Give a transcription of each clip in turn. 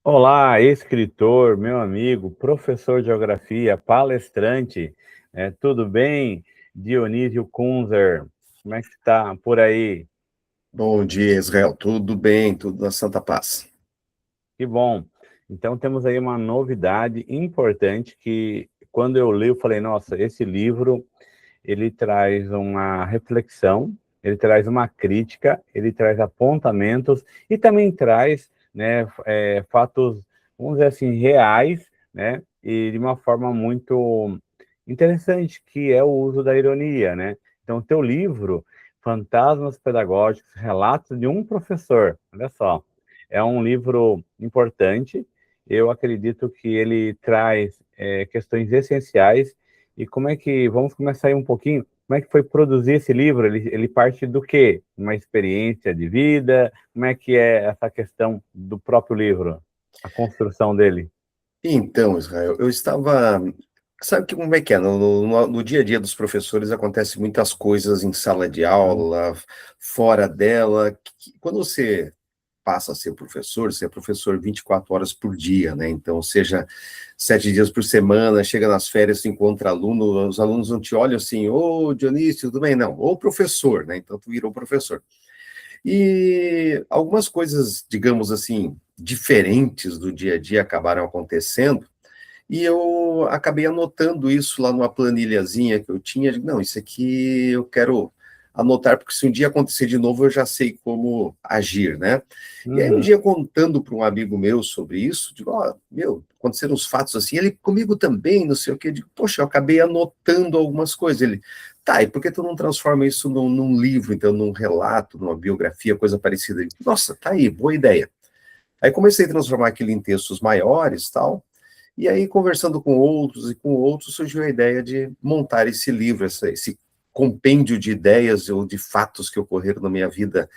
Olá, escritor, meu amigo, professor de geografia, palestrante, tudo bem? Dionísio Kunzer, como é que está por aí? Bom dia, Israel. Tudo bem? Tudo na Santa Paz. Que bom. Então temos aí uma novidade importante que quando eu li eu falei, nossa, esse livro ele traz uma reflexão, ele traz uma crítica, ele traz apontamentos e também traz, né, fatos, vamos dizer assim, reais, né, e de uma forma muito interessante, que é o uso da ironia, né? Então, o teu livro, Fantasmas Pedagógicos, Relatos de um Professor, olha só, é um livro importante, eu acredito que ele traz questões essenciais. E como é que, vamos começar aí um pouquinho, como é que foi produzir esse livro? Ele parte do quê? Uma experiência de vida? Como é que é essa questão do próprio livro? A construção dele? Então, Israel, eu estava. Sabe que como é que é? No dia a dia dos professores acontecem muitas coisas em sala de Hum. aula, fora dela. Quando você passa a ser professor, você é professor 24 horas por dia, né? Então, seja 7 dias por semana, chega nas férias, se encontra aluno, os alunos não te olham assim, ô Dionísio, tudo bem? Não, ô professor, né? Então, tu virou professor. E algumas coisas, digamos assim, diferentes do dia a dia acabaram acontecendo, e eu acabei anotando isso lá numa planilhazinha que eu tinha. Não, isso aqui eu quero anotar, porque se um dia acontecer de novo, eu já sei como agir, né? E aí um Uhum. dia contando para um amigo meu sobre isso, digo, ó, meu, aconteceram uns fatos assim, ele comigo também, não sei o quê, eu digo, poxa, eu acabei anotando algumas coisas. Ele, tá, e por que tu não transforma isso num livro, então, num relato, numa biografia, coisa parecida? Ele, nossa, tá aí, boa ideia. Aí comecei a transformar aquilo em textos maiores, tal, e aí, conversando com outros e com outros, surgiu a ideia de montar esse livro, esse compêndio de ideias ou de fatos que ocorreram na minha vida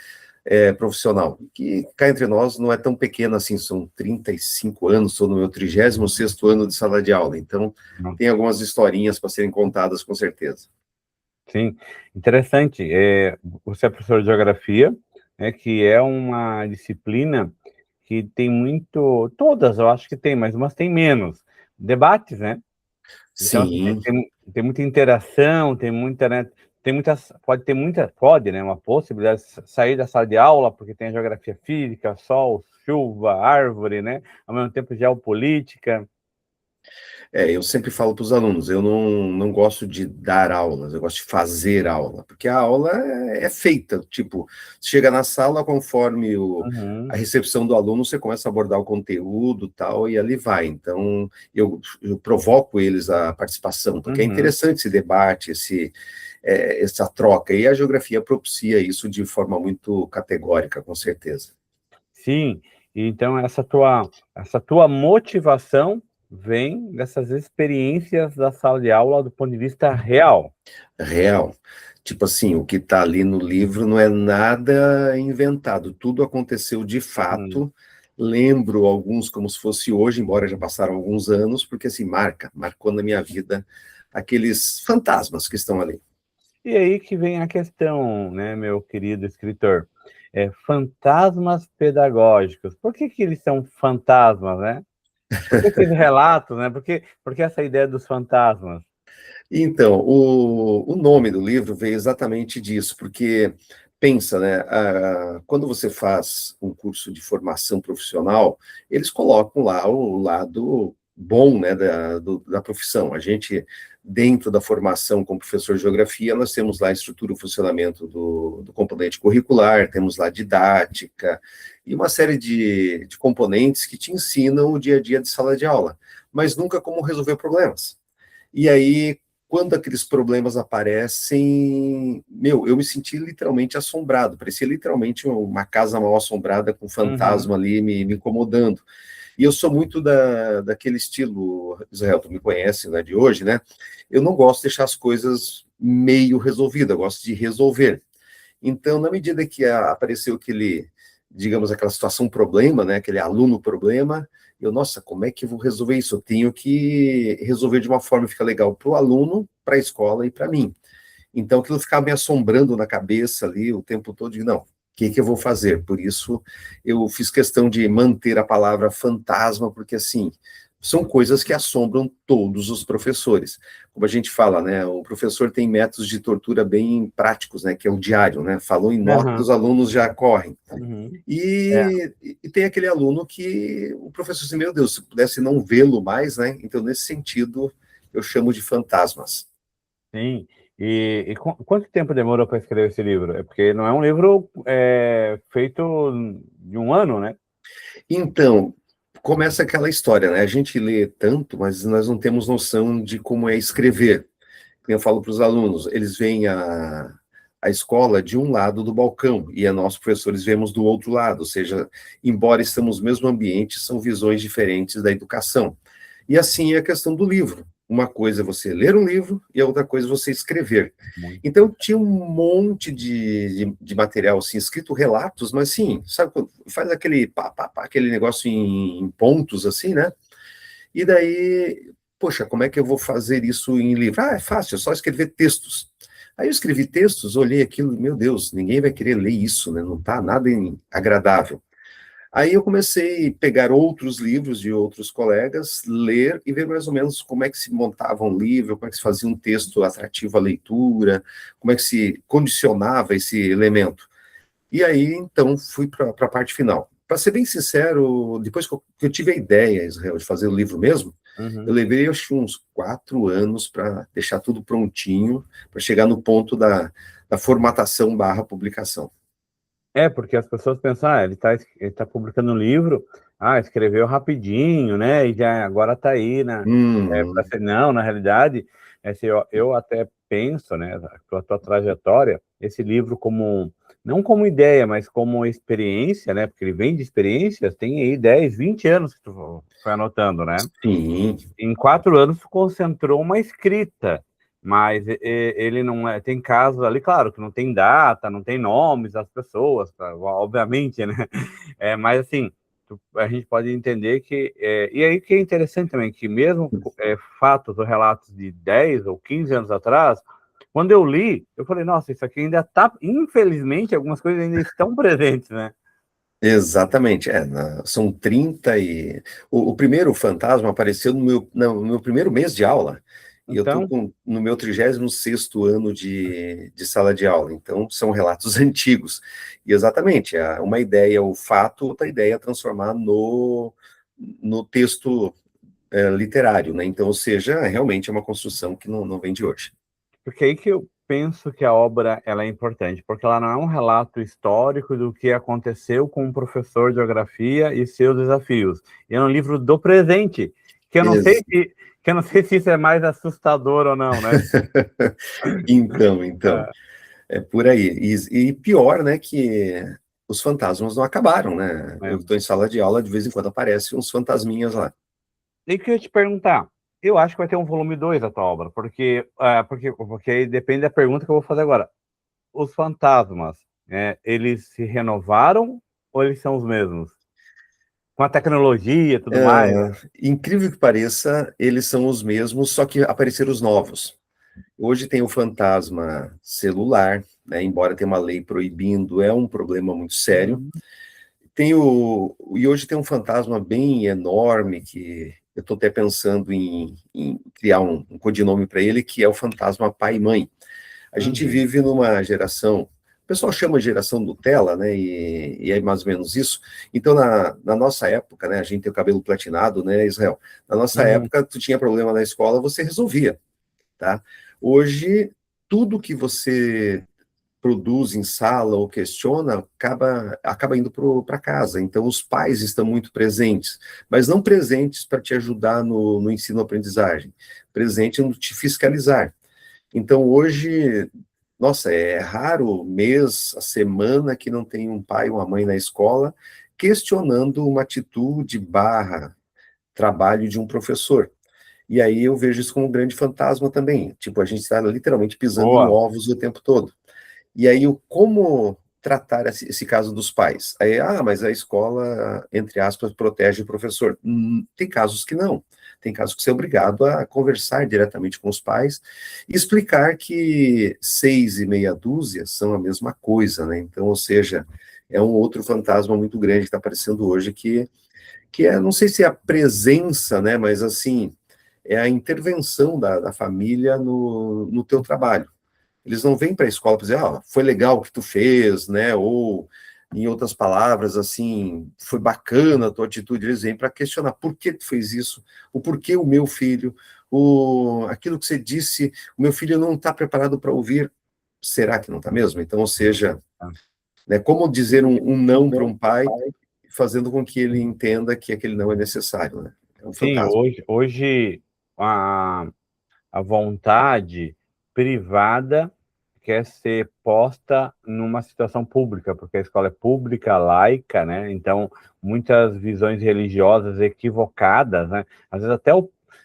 profissional, que cá entre nós não é tão pequeno assim, são 35 anos, estou no meu 36º ano de sala de aula, então tem algumas historinhas para serem contadas com certeza. Sim, interessante. Você é professor de geografia, né, que é uma disciplina que tem muito, todas eu acho que tem, mas umas tem menos debates, né? Então, assim, Sim, tem muita interação, tem muita, né, tem muitas, pode ter muita, pode, né, uma possibilidade de sair da sala de aula, porque tem a geografia física, sol, chuva, árvore, né, ao mesmo tempo geopolítica. eu sempre falo para os alunos, eu não gosto de dar aulas, eu gosto de fazer aula, porque a aula é feita, tipo, chega na sala, conforme a Uhum, recepção do aluno, você começa a abordar o conteúdo tal, e ali vai. Então, eu provoco eles a participação, porque é uhum. interessante esse debate, essa troca, e a geografia propicia isso de forma muito categórica, com certeza. Sim, então essa tua motivação vem dessas experiências da sala de aula do ponto de vista real. Real. Tipo assim, o que está ali no livro não é nada inventado, tudo aconteceu de Uhum. fato. Lembro alguns como se fosse hoje, embora já passaram alguns anos, porque assim, marcou na minha vida aqueles fantasmas que estão ali. E aí que vem a questão, né, meu querido escritor? Fantasmas pedagógicos. Por que que eles são fantasmas, né? Por que esses relatos, né? Por que essa ideia dos fantasmas? Então, o nome do livro veio exatamente disso, porque pensa, né, quando você faz um curso de formação profissional, eles colocam lá o lado bom, né, da profissão. A gente, dentro da formação como professor de geografia, nós temos lá a estrutura e o funcionamento do componente curricular, temos lá didática e uma série de componentes que te ensinam o dia a dia de sala de aula, mas nunca como resolver problemas. E aí, quando aqueles problemas aparecem, meu, eu me senti literalmente assombrado, parecia literalmente uma casa mal assombrada com um Uhum. fantasma ali me incomodando. E eu sou muito daquele estilo, Israel, tu me conhece, né, de hoje, né? Eu não gosto de deixar as coisas meio resolvidas, eu gosto de resolver. Então, na medida que apareceu aquele, digamos, aquela situação problema, né, aquele aluno problema, eu, nossa, como é que eu vou resolver isso? Eu tenho que resolver de uma forma que fica legal para o aluno, para a escola e para mim. Então, aquilo ficava me assombrando na cabeça ali o tempo todo, e não. que eu vou fazer? Por isso, eu fiz questão de manter a palavra fantasma, porque, assim, são coisas que assombram todos os professores. Como a gente fala, né, o professor tem métodos de tortura bem práticos, né, que é o diário, né, falou em nota, Aham. os alunos já correm. Uhum. É, E tem aquele aluno que o professor diz, meu Deus, se pudesse não vê-lo mais, né, então, nesse sentido, eu chamo de fantasmas. sim. Quanto tempo demorou para escrever esse livro? É porque não é um livro feito de um ano, né? Então, começa aquela história, né? A gente lê tanto, mas nós não temos noção de como é escrever. Eu falo para os alunos, eles veem a escola de um lado do balcão e nós, professores, vemos do outro lado, ou seja, embora estamos no mesmo ambiente, são visões diferentes da educação. E assim é a questão do livro. Uma coisa é você ler um livro e a outra coisa é você escrever. Muito. Então, tinha um monte de material, assim, escrito relatos, mas, assim, sabe, faz aquele, aquele negócio em pontos, assim, né? E daí, poxa, como é que eu vou fazer isso em livro? Ah, é fácil, é só escrever textos. Aí eu escrevi textos, olhei aquilo, meu Deus, ninguém vai querer ler isso, né? Não tá nada agradável. Aí eu comecei a pegar outros livros de outros colegas, ler e ver mais ou menos como é que se montava um livro, como é que se fazia um texto atrativo à leitura, como é que se condicionava esse elemento. E aí, então, fui para a parte final. Para ser bem sincero, depois que eu tive a ideia, Israel, de fazer o livro mesmo, eu Uhum. levei, acho, uns 4 anos para deixar tudo prontinho, para chegar no ponto da formatação barra publicação. É, porque as pessoas pensam, ele tá publicando um livro, escreveu rapidinho, né? E já agora tá aí, né? Hum, Não, na realidade, assim, eu até penso, né, pela tua trajetória, esse livro como, não como ideia, mas como experiência, né? Porque ele vem de experiências, tem aí 10, 20 anos que tu foi anotando, né? sim, Em 4 anos tu concentrou uma escrita, mas ele não é. Tem casos ali, claro, que não tem data, não tem nomes das pessoas, tá, obviamente, né? Mas assim, a gente pode entender que. E aí que é interessante também, que mesmo fatos ou relatos de 10 ou 15 anos atrás, quando eu li, eu falei, nossa, isso aqui ainda tá. Infelizmente, algumas coisas ainda estão presentes, né? exatamente. São 30 e... O primeiro fantasma apareceu no meu primeiro mês de aula, e eu estou Então, no meu 36º ano de sala de aula, então são relatos antigos. E exatamente, uma ideia é o fato, outra ideia é transformar no texto literário, né? Então, ou seja, realmente é uma construção que não vem de hoje. porque aí que eu penso que a obra ela é importante, porque ela não é um relato histórico do que aconteceu com um professor de geografia e seus desafios. E é um livro do presente, que eu não sei Ex- se isso é mais assustador ou não, né? então, é por aí. E pior, né, que os fantasmas não acabaram, né? É. Eu estou em sala de aula, de vez em quando aparecem uns fantasminhas lá. E que eu ia te perguntar, eu acho que vai ter um volume 2 da tua obra, porque aí depende da pergunta que eu vou fazer agora. Os fantasmas, eles se renovaram ou eles são os mesmos? Com a tecnologia e tudo mais? Incrível que pareça, eles são os mesmos, só que apareceram os novos. Hoje tem o fantasma celular, né, embora tenha uma lei proibindo, é um problema muito sério. Uhum. E hoje tem um fantasma bem enorme que eu estou até pensando em criar um codinome para ele, que é o fantasma pai e mãe. A gente Uhum. vive numa geração, o pessoal chama de geração Nutella, né? E é mais ou menos isso. Então, na nossa época, né? A gente tem o cabelo platinado, né, Israel? Na nossa Uhum. época, tu tinha problema na escola, você resolvia, tá? Hoje, tudo que você produz em sala ou questiona, acaba indo para casa. Então, os pais estão muito presentes, mas não presentes para te ajudar no ensino-aprendizagem, presente no te fiscalizar. Então, hoje, nossa, é raro o mês, a semana que não tem um pai ou uma mãe na escola questionando uma atitude barra trabalho de um professor. E aí eu vejo isso como um grande fantasma também. Tipo, a gente está literalmente pisando em Boa. ovos o tempo todo. E aí, como tratar esse caso dos pais? Aí, mas a escola, entre aspas, protege o professor. Tem casos que não. Tem casos que você é obrigado a conversar diretamente com os pais e explicar que 6 e meia dúzia são a mesma coisa, né? Então, ou seja, é um outro fantasma muito grande que está aparecendo hoje, que é, não sei se é a presença, né, mas assim, é a intervenção da família no teu trabalho. Eles não vêm para a escola para dizer, foi legal o que tu fez, né, ou, em outras palavras, assim, foi bacana a tua atitude. Eles vêm para questionar por que tu fez isso, o porquê o meu filho, aquilo que você disse, o meu filho não está preparado para ouvir. Será que não está mesmo? Então, ou seja, né, como dizer um não para um pai, fazendo com que ele entenda que aquele não é necessário, né? É um Sim, fantasma. hoje a, a vontade privada quer ser posta numa situação pública, porque a escola é pública, laica, né? Então, muitas visões religiosas equivocadas, né? Às vezes até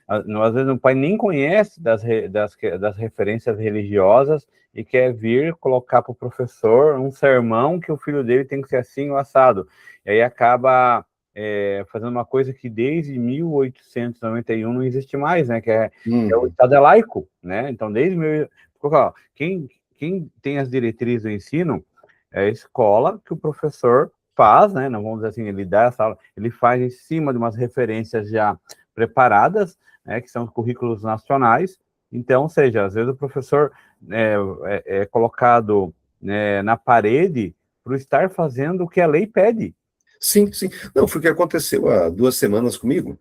às vezes o pai nem conhece das referências religiosas e quer vir colocar para o professor um sermão que o filho dele tem que ser assim, o assado. E aí acaba fazendo uma coisa que desde 1891 não existe mais, né? Que é o Estado é laico, né? Então, quem tem as diretrizes do ensino é a escola que o professor faz, né? Não vamos dizer assim, ele dá essa aula, ele faz em cima de umas referências já preparadas, né? Que são os currículos nacionais. Então, ou seja, às vezes o professor é colocado, né, na parede por estar fazendo o que a lei pede. Sim, sim. Não, foi o que aconteceu há 2 semanas comigo.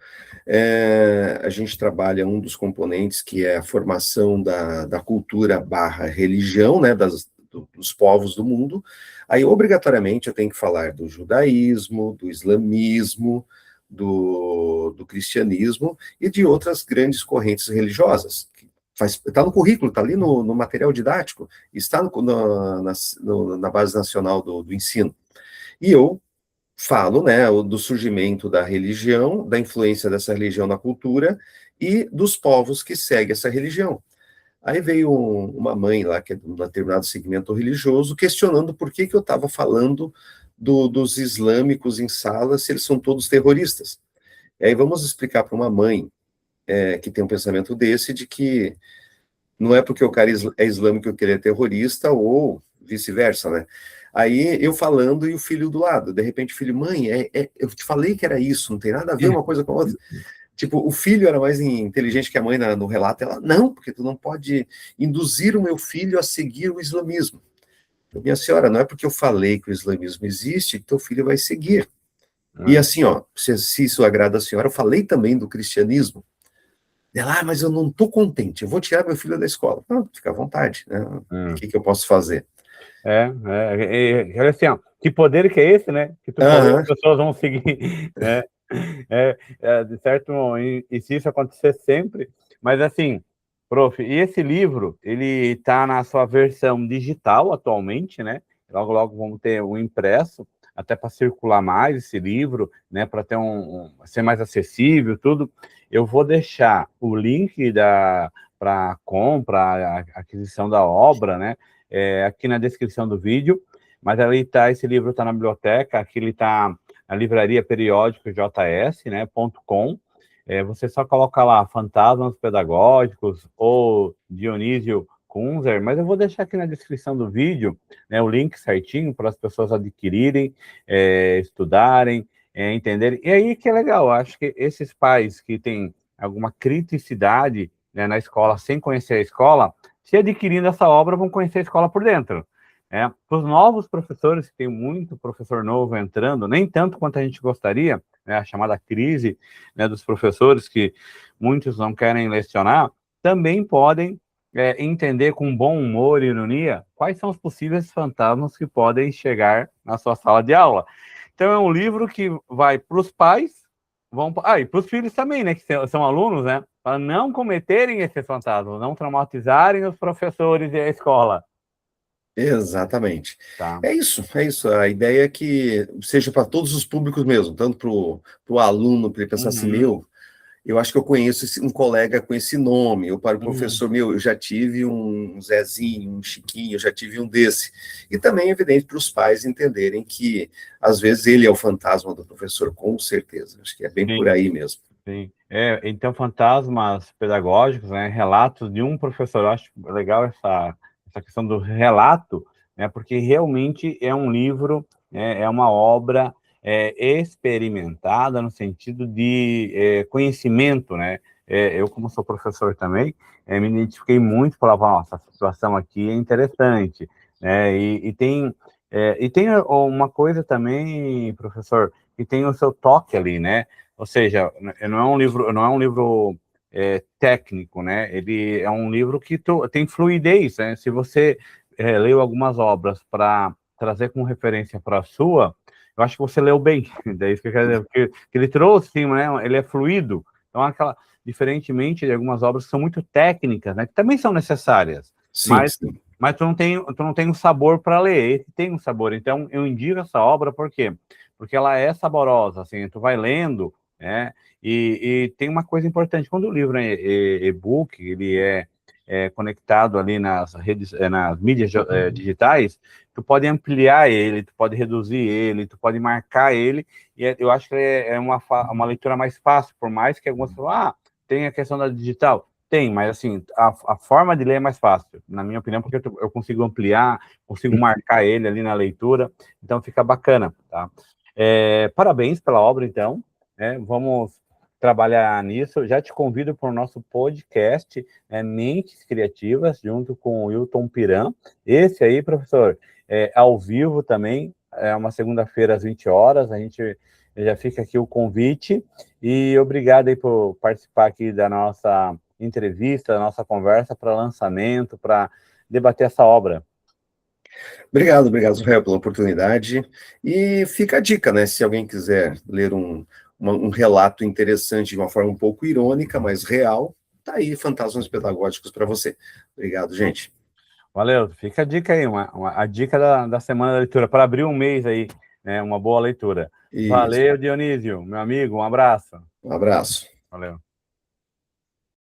A gente trabalha um dos componentes que é a formação da cultura barra religião, né, dos povos do mundo. Aí, obrigatoriamente, eu tenho que falar do judaísmo, do islamismo, do cristianismo e de outras grandes correntes religiosas. Está no currículo, está ali no material didático, está na base nacional do ensino. E eu falo, né, do surgimento da religião, da influência dessa religião na cultura e dos povos que seguem essa religião. Aí veio uma mãe lá, que é de um determinado segmento religioso, questionando por que eu estava falando dos islâmicos em sala, se eles são todos terroristas. E aí vamos explicar para uma mãe que tem um pensamento desse, de que não é porque o cara é islâmico que ele é terrorista, ou vice-versa, né? Aí eu falando e o filho do lado. De repente o filho, mãe, eu te falei que era isso, não tem nada a ver uma coisa com a outra. Tipo, o filho era mais inteligente que a mãe no relato. Ela, não, porque tu não pode induzir o meu filho a seguir o islamismo. Minha senhora, não é porque eu falei que o islamismo existe que teu filho vai seguir. E assim, ó, se isso agrada a senhora, eu falei também do cristianismo. Ela, mas eu não estou contente, eu vou tirar meu filho da escola. Não, fica à vontade, né? O que eu posso fazer? Assim, ó, que poder que é esse, né? Que tu falou, as pessoas vão seguir, né? De certo, e se isso acontecer sempre, mas assim, prof, e esse livro, ele está na sua versão digital atualmente, né? Logo, logo vamos ter o impresso, até para circular mais esse livro, né? Para ter ser mais acessível, tudo. Eu vou deixar o link para compra, aquisição da obra, né? Aqui na descrição do vídeo, mas ali tá, esse livro está na biblioteca, aqui ele está na livraria periódico JS, né, .com. Você só coloca lá Fantasmas Pedagógicos ou Dionísio Kunzer, mas eu vou deixar aqui na descrição do vídeo, né, o link certinho para as pessoas adquirirem, estudarem, entenderem. E aí que é legal, acho que esses pais que têm alguma criticidade, né, na escola, sem conhecer a escola, se adquirindo essa obra, vão conhecer a escola por dentro. Para os novos professores, que tem muito professor novo entrando, nem tanto quanto a gente gostaria, né, a chamada crise, né, dos professores, que muitos não querem lecionar, também podem entender com bom humor e ironia quais são os possíveis fantasmas que podem chegar na sua sala de aula. Então, é um livro que vai para os pais, e para os filhos também, né, que são alunos, né, para não cometerem esses fantasmas, não traumatizarem os professores e a escola. Exatamente. Tá. É isso, é isso. A ideia é que seja para todos os públicos mesmo, tanto para o aluno, para ele pensar assim, eu acho que eu conheço um colega com esse nome, ou para o professor, eu já tive um Zezinho, um Chiquinho, eu já tive um desse. E também é evidente para os pais entenderem que, às vezes, ele é o fantasma do professor, com certeza. Acho que é bem por aí mesmo. Sim. Então, fantasmas pedagógicos, né, relatos de um professor, eu acho legal essa questão do relato, né, porque realmente é um livro né, é uma obra experimentada no sentido de conhecimento, né? Eu, como sou professor também, me identifiquei muito, falava, nossa, a situação aqui é interessante, né? E tem uma coisa também, professor, que tem o seu toque ali, né? Ou seja, não é um livro técnico, né? Ele é um livro que tem fluidez, né? Se você leu algumas obras para trazer como referência para a sua, eu acho que você leu bem. Daí isso que eu quero dizer, porque ele trouxe, sim, né? Ele é fluido. Então, diferentemente de algumas obras que são muito técnicas, né? Que também são necessárias, Sim, mas sim. mas tu não tem um sabor para ler. Esse tem um sabor. Então, eu indico essa obra, por quê? Porque ela é saborosa, assim, tu vai lendo, né? E tem uma coisa importante, quando o livro é e-book, ele é conectado ali nas redes, nas mídias digitais, tu pode ampliar ele, tu pode reduzir ele, tu pode marcar ele, e eu acho que é uma leitura mais fácil, por mais que alguns falam, tem a questão da digital. Tem, mas assim, a forma de ler é mais fácil, na minha opinião, porque eu consigo ampliar, consigo marcar ele ali na leitura, então fica bacana, tá? Parabéns pela obra, então, né? Vamos trabalhar nisso. Já te convido para o nosso podcast, Mentes Criativas, junto com o Wilton Piran. Esse aí, professor, ao vivo também, é uma segunda-feira às 20 horas, a gente já fica aqui o convite, e obrigado aí por participar aqui da nossa entrevista, da nossa conversa para lançamento, para debater essa obra. Obrigado, Rafael, pela oportunidade. E fica a dica, né? Se alguém quiser ler um relato interessante de uma forma um pouco irônica, mas real, tá aí Fantasmas Pedagógicos para você. Obrigado, gente. Valeu, fica a dica aí, a dica da semana da leitura, para abrir um mês aí, né? Uma boa leitura. Isso. Valeu, Dionísio, meu amigo, um abraço. Um abraço. Valeu.